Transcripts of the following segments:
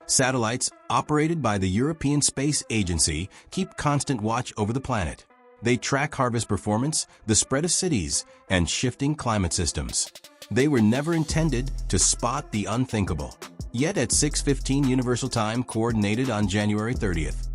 Satellites operated by the European Space Agency keep constant watch over the planet. They track harvest performance, the spread of cities, and shifting climate systems. They were never intended to spot the unthinkable. Yet at 6:15 Universal Time coordinated on January 30th,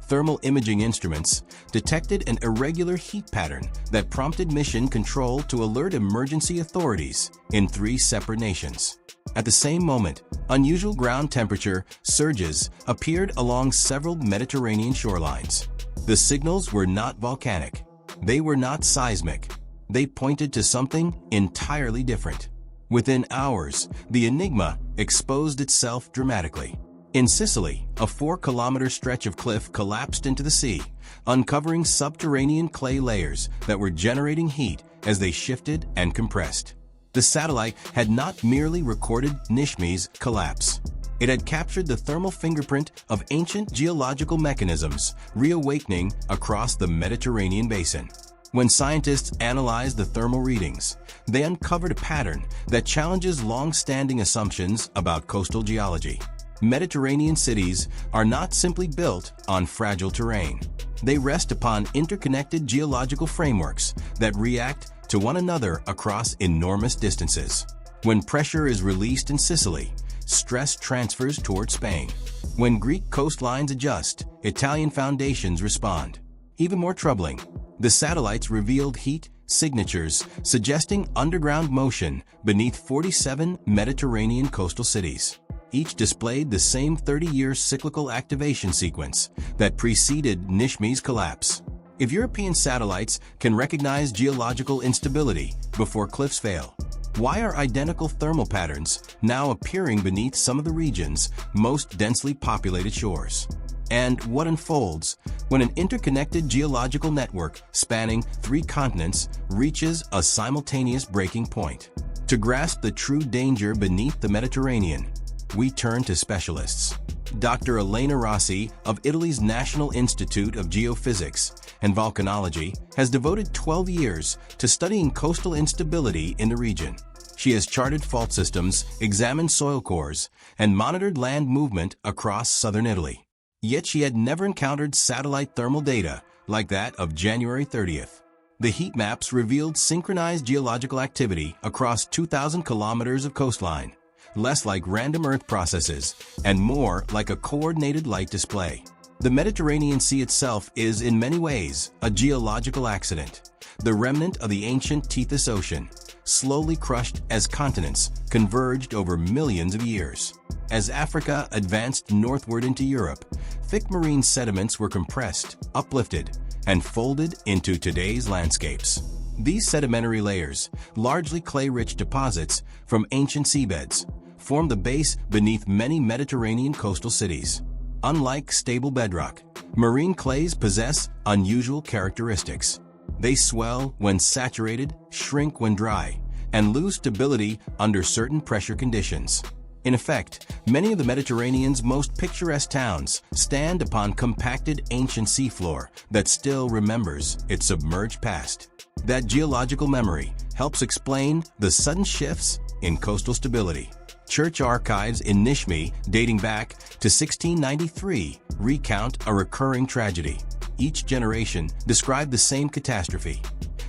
thermal imaging instruments detected an irregular heat pattern that prompted mission control to alert emergency authorities in 3 separate nations. At the same moment, unusual ground temperature surges appeared along several Mediterranean shorelines. The signals were not volcanic. They were not seismic. They pointed to something entirely different. Within hours, the enigma exposed itself dramatically. In Sicily, a 4-kilometer stretch of cliff collapsed into the sea, uncovering subterranean clay layers that were generating heat as they shifted and compressed. The satellite had not merely recorded Nishmi's collapse. It had captured the thermal fingerprint of ancient geological mechanisms reawakening across the Mediterranean basin. When scientists analyzed the thermal readings, they uncovered a pattern that challenges long-standing assumptions about coastal geology. Mediterranean cities are not simply built on fragile terrain. They rest upon interconnected geological frameworks that react to one another across enormous distances. When pressure is released in Sicily, stress transfers toward Spain. When Greek coastlines adjust, Italian foundations respond. Even more troubling, the satellites revealed heat signatures suggesting underground motion beneath 47 Mediterranean coastal cities. Each displayed the same 30-year cyclical activation sequence that preceded Nishmi's collapse. If European satellites can recognize geological instability before cliffs fail, why are identical thermal patterns now appearing beneath some of the region's most densely populated shores? And what unfolds when an interconnected geological network spanning 3 continents reaches a simultaneous breaking point? To grasp the true danger beneath the Mediterranean, we turn to specialists. Dr. Elena Rossi of Italy's National Institute of Geophysics and Volcanology has devoted 12 years to studying coastal instability in the region. She has charted fault systems, examined soil cores, and monitored land movement across southern Italy. Yet she had never encountered satellite thermal data like that of January 30th. The heat maps revealed synchronized geological activity across 2,000 kilometers of coastline, less like random Earth processes and more like a coordinated light display. The Mediterranean Sea itself is in many ways a geological accident, the remnant of the ancient Tethys Ocean, slowly crushed as continents converged over millions of years. As Africa advanced northward into Europe, thick marine sediments were compressed, uplifted, and folded into today's landscapes. These sedimentary layers, largely clay-rich deposits from ancient seabeds, form the base beneath many Mediterranean coastal cities. Unlike stable bedrock, marine clays possess unusual characteristics. They swell when saturated, shrink when dry, and lose stability under certain pressure conditions. In effect, many of the Mediterranean's most picturesque towns stand upon compacted ancient seafloor that still remembers its submerged past. That geological memory helps explain the sudden shifts in coastal stability. Church archives in Nishmi dating back to 1693 recount a recurring tragedy. Each generation described the same catastrophe: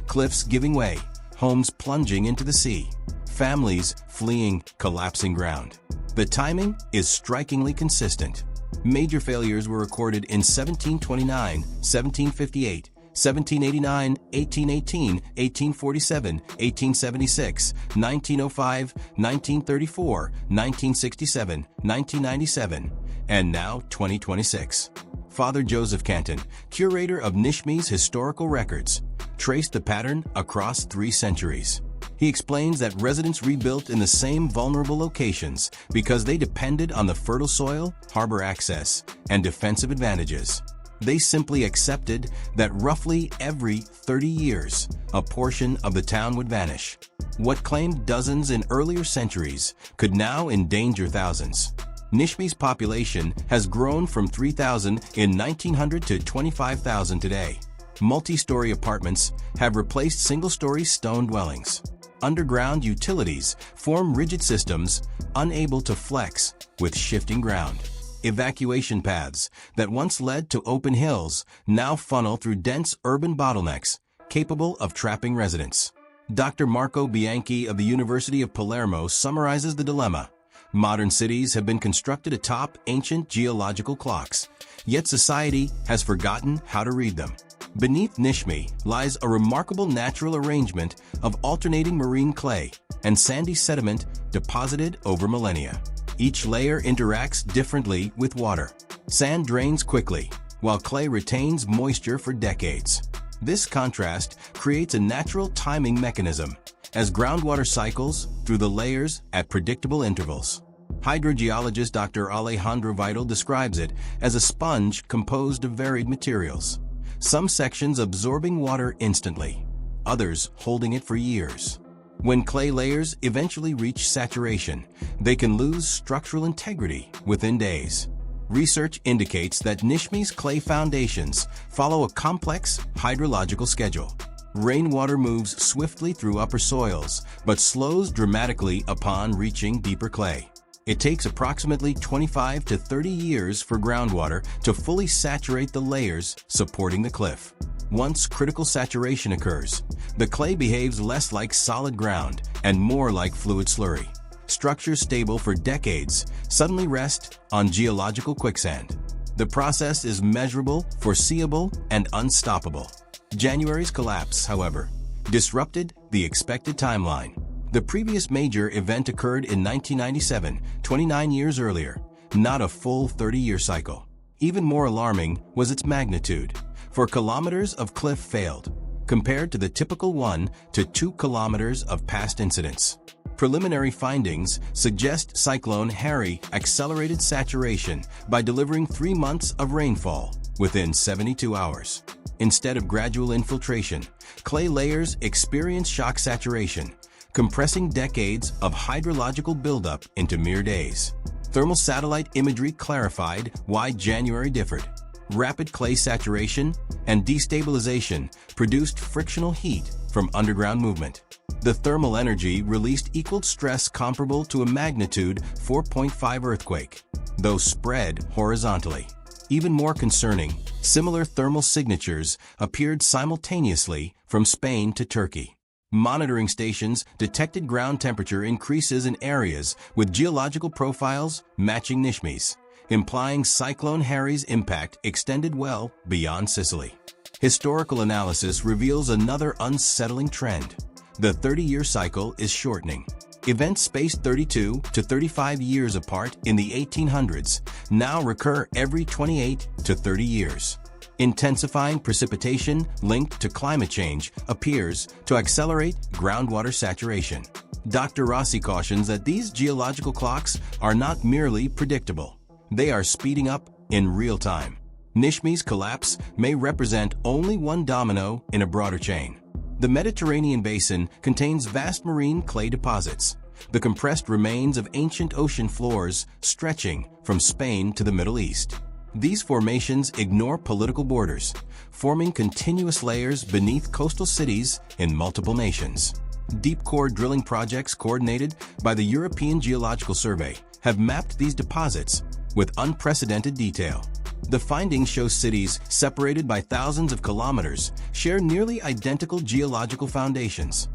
cliffs giving way, homes plunging into the sea, families fleeing collapsing ground. The timing is strikingly consistent. Major failures were recorded in 1729, 1758, 1789, 1818, 1847, 1876, 1905, 1934, 1967, 1997, and now 2026. Father Joseph Canton, curator of Nishmi's historical records, traced the pattern across 3 centuries. He explains that residents rebuilt in the same vulnerable locations because they depended on the fertile soil, harbor access, and defensive advantages. They simply accepted that roughly every 30 years, a portion of the town would vanish. What claimed dozens in earlier centuries could now endanger thousands. Nishmi's population has grown from 3,000 in 1900 to 25,000 today. Multi-story apartments have replaced single-story stone dwellings. Underground utilities form rigid systems unable to flex with shifting ground. Evacuation paths that once led to open hills now funnel through dense urban bottlenecks, capable of trapping residents. Dr. Marco Bianchi of the University of Palermo summarizes the dilemma. Modern cities have been constructed atop ancient geological clocks, yet society has forgotten how to read them. Beneath Nishmi lies a remarkable natural arrangement of alternating marine clay and sandy sediment deposited over millennia. Each layer interacts differently with water. Sand drains quickly, while clay retains moisture for decades. This contrast creates a natural timing mechanism as groundwater cycles through the layers at predictable intervals. Hydrogeologist Dr. Alejandro Vidal describes it as a sponge composed of varied materials, some sections absorbing water instantly, others holding it for years. When clay layers eventually reach saturation, they can lose structural integrity within days. Research indicates that Nishmi's clay foundations follow a complex hydrological schedule. Rainwater moves swiftly through upper soils, but slows dramatically upon reaching deeper clay. It takes approximately 25 to 30 years for groundwater to fully saturate the layers supporting the cliff. Once critical saturation occurs, the clay behaves less like solid ground and more like fluid slurry. Structures stable for decades suddenly rest on geological quicksand. The process is measurable, foreseeable, and unstoppable. January's collapse, however, disrupted the expected timeline. The previous major event occurred in 1997, 29 years earlier, not a full 30-year cycle. Even more alarming was its magnitude. 4 kilometers of cliff failed, compared to the typical 1 to 2 kilometers of past incidents. Preliminary findings suggest Cyclone Harry accelerated saturation by delivering 3 months of rainfall within 72 hours. Instead of gradual infiltration, clay layers experience shock saturation, compressing decades of hydrological buildup into mere days. Thermal satellite imagery clarified why January differed. Rapid clay saturation and destabilization produced frictional heat from underground movement. The thermal energy released equaled stress comparable to a magnitude 4.5 earthquake, though spread horizontally. Even more concerning, similar thermal signatures appeared simultaneously from Spain to Turkey. Monitoring stations detected ground temperature increases in areas with geological profiles matching Nishmi's, implying Cyclone Harry's impact extended well beyond Sicily. Historical analysis reveals another unsettling trend. The 30-year cycle is shortening. Events spaced 32 to 35 years apart in the 1800s now recur every 28 to 30 years. Intensifying precipitation linked to climate change appears to accelerate groundwater saturation. Dr. Rossi cautions that these geological clocks are not merely predictable. They are speeding up in real time. Nishmi's collapse may represent only one domino in a broader chain. The Mediterranean basin contains vast marine clay deposits, the compressed remains of ancient ocean floors stretching from Spain to the Middle East. These formations ignore political borders, forming continuous layers beneath coastal cities in multiple nations. Deep core drilling projects coordinated by the European Geological Survey have mapped these deposits with unprecedented detail. The findings show cities separated by thousands of kilometers share nearly identical geological foundations,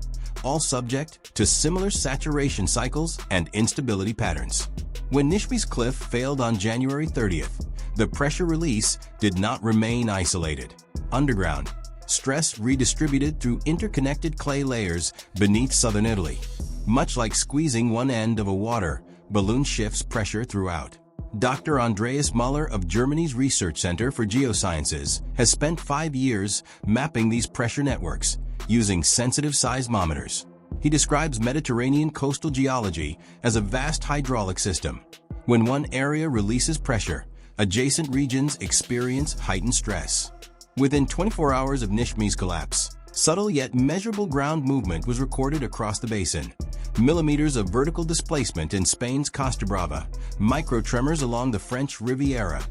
all subject to similar saturation cycles and instability patterns. When Nishmi's cliff failed on January 30th, the pressure release did not remain isolated. Underground, stress redistributed through interconnected clay layers beneath southern Italy. Much like squeezing one end of a water balloon shifts pressure throughout. Dr. Andreas Müller of Germany's Research Center for Geosciences has spent 5 years mapping these pressure networks using sensitive seismometers. He describes Mediterranean coastal geology as a vast hydraulic system. When one area releases pressure, adjacent regions experience heightened stress. Within 24 hours of Nishmi's collapse, subtle yet measurable ground movement was recorded across the basin. Millimeters of vertical displacement in Spain's Costa Brava, microtremors along the French Riviera,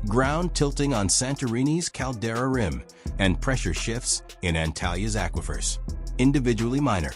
ground tilting on Santorini's caldera rim, and pressure shifts in Antalya's aquifers. Individually minor,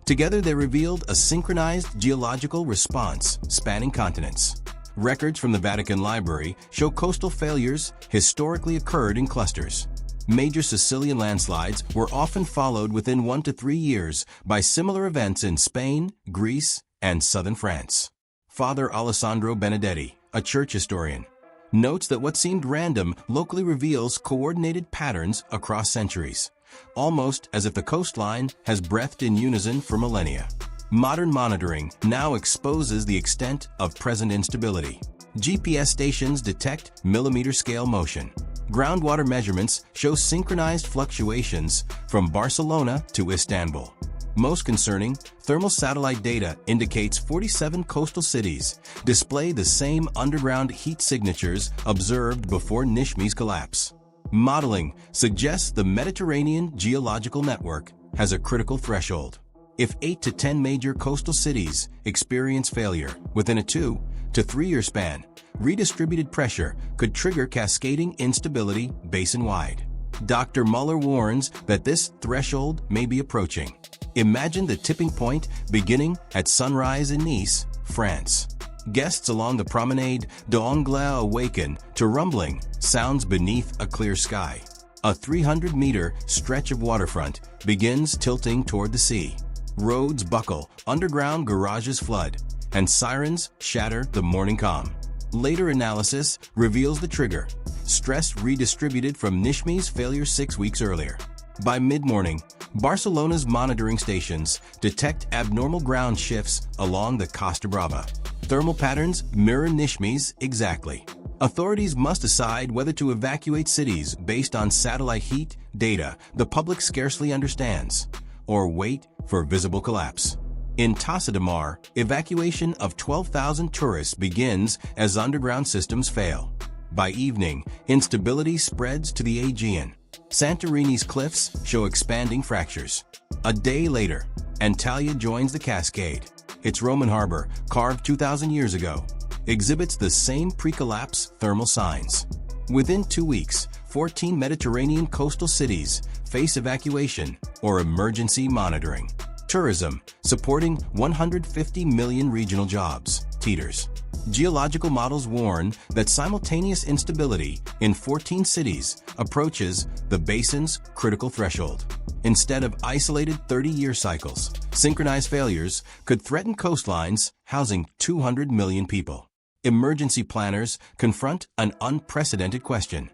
together they revealed a synchronized geological response spanning continents. Records from the Vatican Library show coastal failures historically occurred in clusters. Major Sicilian landslides were often followed within 1 to 3 years by similar events in Spain, Greece, and southern France. Father Alessandro Benedetti, a church historian, notes that what seemed random locally reveals coordinated patterns across centuries, almost as if the coastline has breathed in unison for millennia. Modern monitoring now exposes the extent of present instability. GPS stations detect millimeter-scale motion. Groundwater measurements show synchronized fluctuations from Barcelona to Istanbul. Most concerning, thermal satellite data indicates 47 coastal cities display the same underground heat signatures observed before Nishmi's collapse. Modeling suggests the Mediterranean geological network has a critical threshold. If 8 to 10 major coastal cities experience failure within a 2 to 3 year span, redistributed pressure could trigger cascading instability basin-wide. Dr. Muller warns that this threshold may be approaching. Imagine the tipping point beginning at sunrise in Nice, France. Guests along the Promenade d'Anglais awaken to rumbling sounds beneath a clear sky. A 300-meter stretch of waterfront begins tilting toward the sea. Roads buckle, underground garages flood, and sirens shatter the morning calm. Later analysis reveals the trigger: stress redistributed from Nishmi's failure 6 weeks earlier. By mid-morning, Barcelona's monitoring stations detect abnormal ground shifts along the Costa Brava. Thermal patterns mirror Nishmi's exactly. Authorities must decide whether to evacuate cities based on satellite heat data the public scarcely understands, or wait for visible collapse. In Tassa de Mar, evacuation of 12,000 tourists begins as underground systems fail. By evening, instability spreads to the Aegean. Santorini's cliffs show expanding fractures. A day later, Antalya joins the cascade. Its Roman harbor, carved 2,000 years ago, exhibits the same pre-collapse thermal signs. Within 2 weeks, 14 Mediterranean coastal cities face evacuation or emergency monitoring. Tourism, supporting 150 million regional jobs, teeters. Geological models warn that simultaneous instability in 14 cities approaches the basin's critical threshold. Instead of isolated 30-year cycles, synchronized failures could threaten coastlines housing 200 million people. Emergency planners confront an unprecedented question.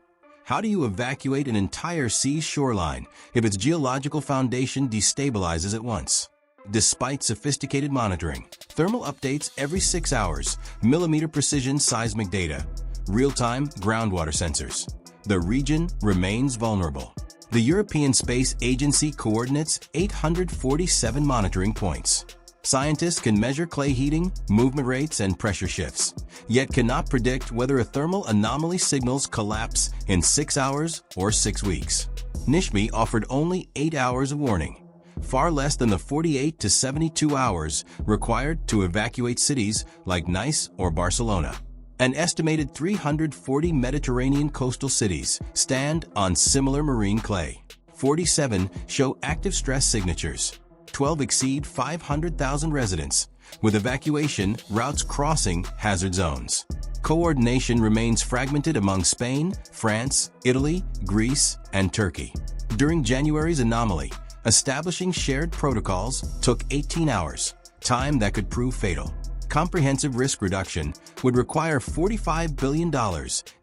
How do you evacuate an entire sea's shoreline if its geological foundation destabilizes at once? Despite sophisticated monitoring, thermal updates every 6 hours, millimeter precision seismic data, real-time groundwater sensors, the region remains vulnerable. The European Space Agency coordinates 847 monitoring points. Scientists can measure clay heating, movement rates, and pressure shifts, yet cannot predict whether a thermal anomaly signals collapse in 6 hours or 6 weeks. Nishmi offered only 8 hours of warning, far less than the 48 to 72 hours required to evacuate cities like Nice or Barcelona. An estimated 340 Mediterranean coastal cities stand on similar marine clay. 47 show active stress signatures. 12 exceed 500,000 residents, with evacuation routes crossing hazard zones. Coordination remains fragmented among Spain, France, Italy, Greece, and Turkey. During January's anomaly, establishing shared protocols took 18 hours, time that could prove fatal. Comprehensive risk reduction would require $45 billion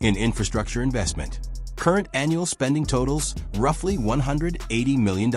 in infrastructure investment. Current annual spending totals roughly $180 million.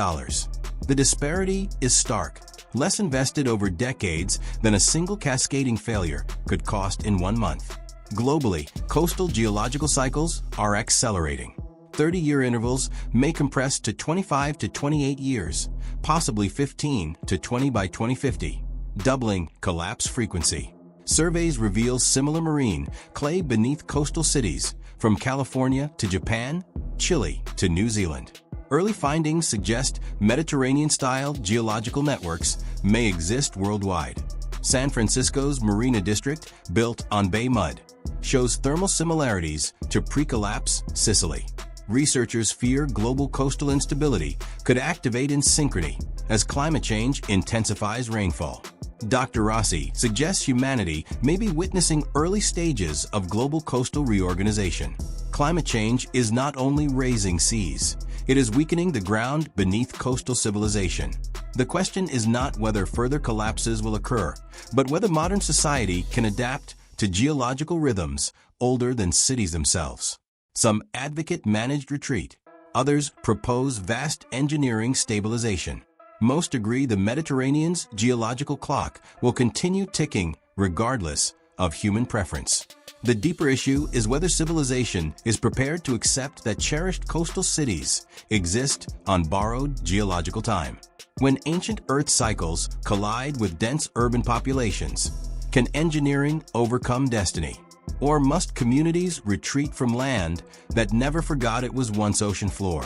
The disparity is stark. Less invested over decades than a single cascading failure could cost in 1 month. Globally, coastal geological cycles are accelerating. 30-year intervals may compress to 25 to 28 years, possibly 15 to 20 by 2050, doubling collapse frequency. Surveys reveal similar marine clay beneath coastal cities, from California to Japan, Chile to New Zealand. Early findings suggest Mediterranean-style geological networks may exist worldwide. San Francisco's Marina District, built on bay mud, shows thermal similarities to pre-collapse Sicily. Researchers fear global coastal instability could activate in synchrony as climate change intensifies rainfall. Dr. Rossi suggests humanity may be witnessing early stages of global coastal reorganization. Climate change is not only raising seas, it is weakening the ground beneath coastal civilization. The question is not whether further collapses will occur, but whether modern society can adapt to geological rhythms older than cities themselves. Some advocate managed retreat. Others propose vast engineering stabilization. Most agree the Mediterranean's geological clock will continue ticking regardless of human preference. The deeper issue is whether civilization is prepared to accept that cherished coastal cities exist on borrowed geological time. When ancient Earth cycles collide with dense urban populations, can engineering overcome destiny? Or must communities retreat from land that never forgot it was once ocean floor?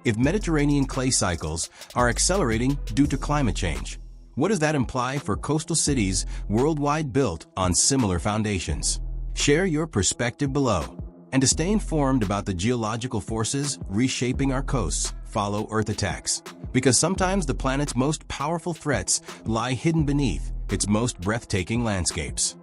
If Mediterranean clay cycles are accelerating due to climate change, what does that imply for coastal cities worldwide built on similar foundations? Share your perspective below. And to stay informed about the geological forces reshaping our coasts, follow Earth Attacks. Because sometimes the planet's most powerful threats lie hidden beneath its most breathtaking landscapes.